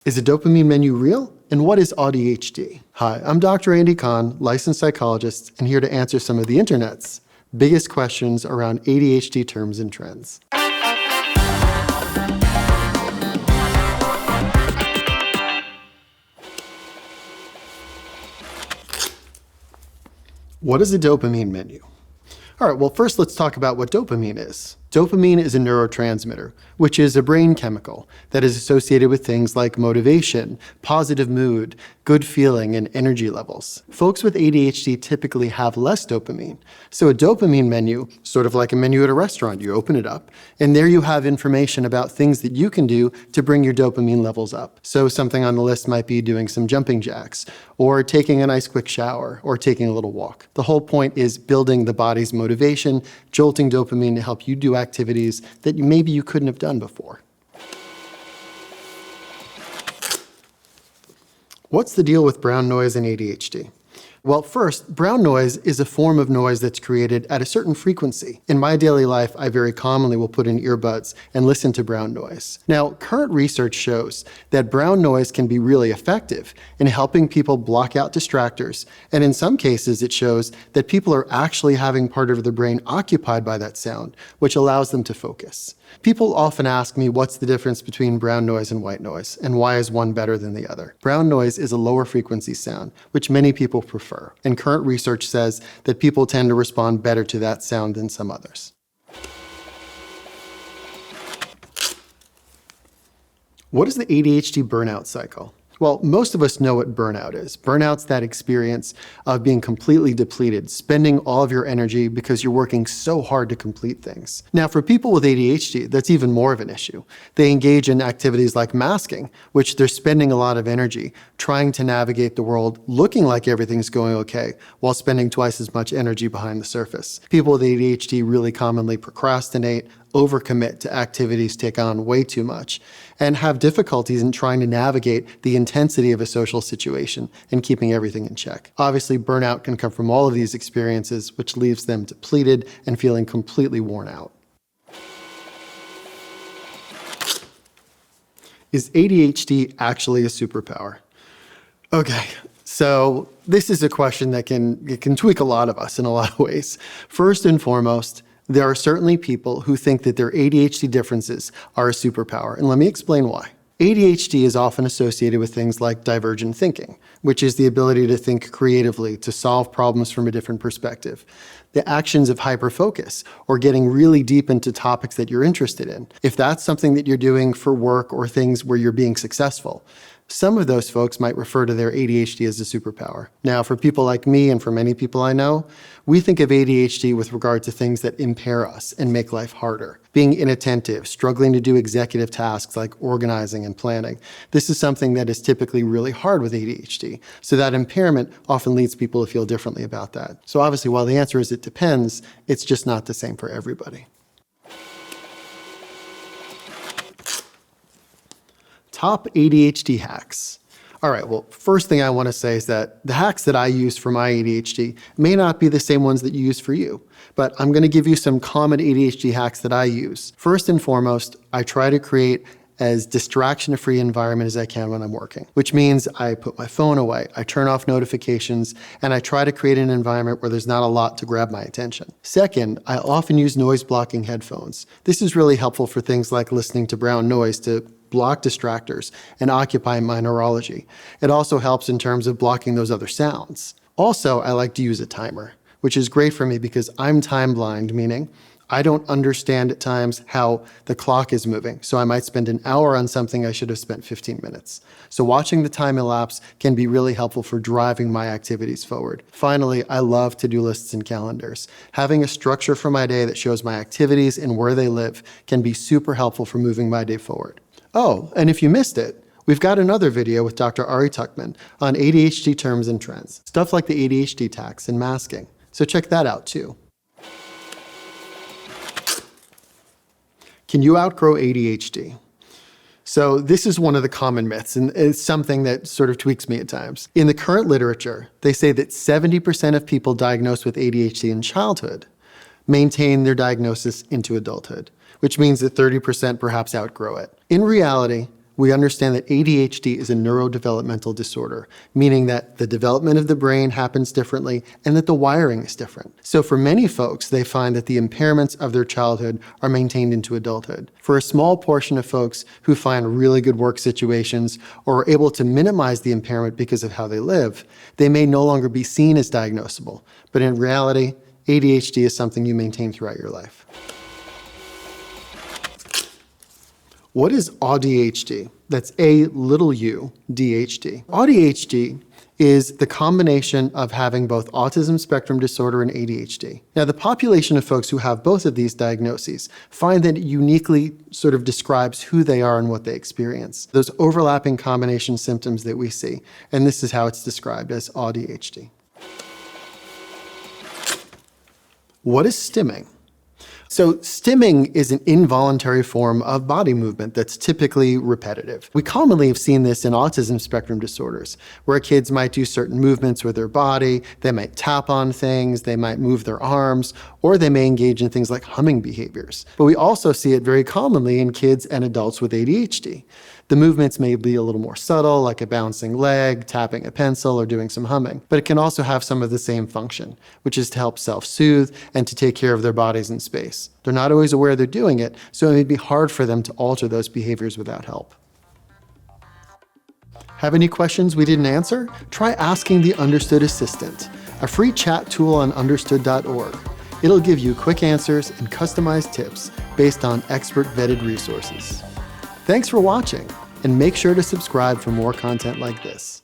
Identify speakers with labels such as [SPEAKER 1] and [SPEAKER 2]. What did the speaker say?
[SPEAKER 1] Is a dopamine menu real? And what is AuDHD? Hi, I'm Dr. Andy Kahn, licensed psychologist, and here to answer some of the internet's biggest questions around ADHD terms and trends. What is a dopamine menu? All right, well, first let's talk about what dopamine is. Dopamine is a neurotransmitter, which is a brain chemical that is associated with things like motivation, positive mood, good feeling, and energy levels. Folks with ADHD typically have less dopamine. So a dopamine menu, sort of like a menu at a restaurant, you open it up, and there you have information about things that you can do to bring your dopamine levels up. So something on the list might be doing some jumping jacks, or taking a nice quick shower, or taking a little walk. The whole point is building the body's motivation, jolting dopamine to help you do activities that maybe you couldn't have done before. What's the deal with brown noise and ADHD? Well, first, brown noise is a form of noise that's created at a certain frequency. In my daily life, I very commonly will put in earbuds and listen to brown noise. Now, current research shows that brown noise can be really effective in helping people block out distractors, and in some cases it shows that people are actually having part of their brain occupied by that sound, which allows them to focus. People often ask me what's the difference between brown noise and white noise, and why is one better than the other. Brown noise is a lower frequency sound, which many people prefer, and current research says that people tend to respond better to that sound than some others. What is the ADHD burnout cycle? Well, most of us know what burnout is. Burnout's that experience of being completely depleted, spending all of your energy because you're working so hard to complete things. Now, for people with ADHD, that's even more of an issue. They engage in activities like masking, which they're spending a lot of energy trying to navigate the world looking like everything's going okay, while spending twice as much energy behind the surface. People with ADHD really commonly procrastinate, overcommit to activities, take on way too much, and have difficulties in trying to navigate the intensity of a social situation and keeping everything in check. Obviously, burnout can come from all of these experiences, which leaves them depleted and feeling completely worn out. Is ADHD actually a superpower? Okay, so this is a question that can tweak a lot of us in a lot of ways. First and foremost, there are certainly people who think that their ADHD differences are a superpower, and let me explain why. ADHD is often associated with things like divergent thinking, which is the ability to think creatively, to solve problems from a different perspective. The actions of hyperfocus, or getting really deep into topics that you're interested in. If that's something that you're doing for work or things where you're being successful, some of those folks might refer to their ADHD as a superpower. Now, for people like me and for many people I know, we think of ADHD with regard to things that impair us and make life harder. Being inattentive, struggling to do executive tasks like organizing and planning. This is something that is typically really hard with ADHD. So that impairment often leads people to feel differently about that. So obviously, while the answer is it depends, it's just not the same for everybody. Top ADHD hacks. All right, well, first thing I want to say is that the hacks that I use for my ADHD may not be the same ones that you use for you, but I'm going to give you some common ADHD hacks that I use. First and foremost, I try to create as distraction-free environment as I can when I'm working, which means I put my phone away, I turn off notifications, and I try to create an environment where there's not a lot to grab my attention. Second, I often use noise-blocking headphones. This is really helpful for things like listening to brown noise to block distractors and occupy my neurology. It also helps in terms of blocking those other sounds. Also, I like to use a timer, which is great for me because I'm time blind, meaning I don't understand at times how the clock is moving. So I might spend an hour on something I should have spent 15 minutes. So watching the time elapse can be really helpful for driving my activities forward. Finally, I love to-do lists and calendars. Having a structure for my day that shows my activities and where they live can be super helpful for moving my day forward. Oh, and if you missed it, we've got another video with Dr. Ari Tuckman on ADHD terms and trends, stuff like the ADHD tax and masking. So check that out too. Can you outgrow ADHD? So this is one of the common myths, and it's something that sort of tweaks me at times. In the current literature, they say that 70% of people diagnosed with ADHD in childhood maintain their diagnosis into adulthood, which means that 30% perhaps outgrow it. In reality, we understand that ADHD is a neurodevelopmental disorder, meaning that the development of the brain happens differently and that the wiring is different. So for many folks, they find that the impairments of their childhood are maintained into adulthood. For a small portion of folks who find really good work situations or are able to minimize the impairment because of how they live, they may no longer be seen as diagnosable. But in reality, ADHD is something you maintain throughout your life. What is AuDHD? That's AuDHD. AuDHD is the combination of having both autism spectrum disorder and ADHD. Now, the population of folks who have both of these diagnoses find that it uniquely sort of describes who they are and what they experience, those overlapping combination symptoms that we see. And this is how it's described as AuDHD. What is stimming? So stimming is an involuntary form of body movement that's typically repetitive. We commonly have seen this in autism spectrum disorders, where kids might do certain movements with their body, they might tap on things, they might move their arms, or they may engage in things like humming behaviors. But we also see it very commonly in kids and adults with ADHD. The movements may be a little more subtle, like a bouncing leg, tapping a pencil, or doing some humming. But it can also have some of the same function, which is to help self-soothe and to take care of their bodies in space. They're not always aware they're doing it, so it may be hard for them to alter those behaviors without help. Have any questions we didn't answer? Try asking the Understood Assistant, a free chat tool on understood.org. It'll give you quick answers and customized tips based on expert vetted resources. Thanks for watching, and make sure to subscribe for more content like this.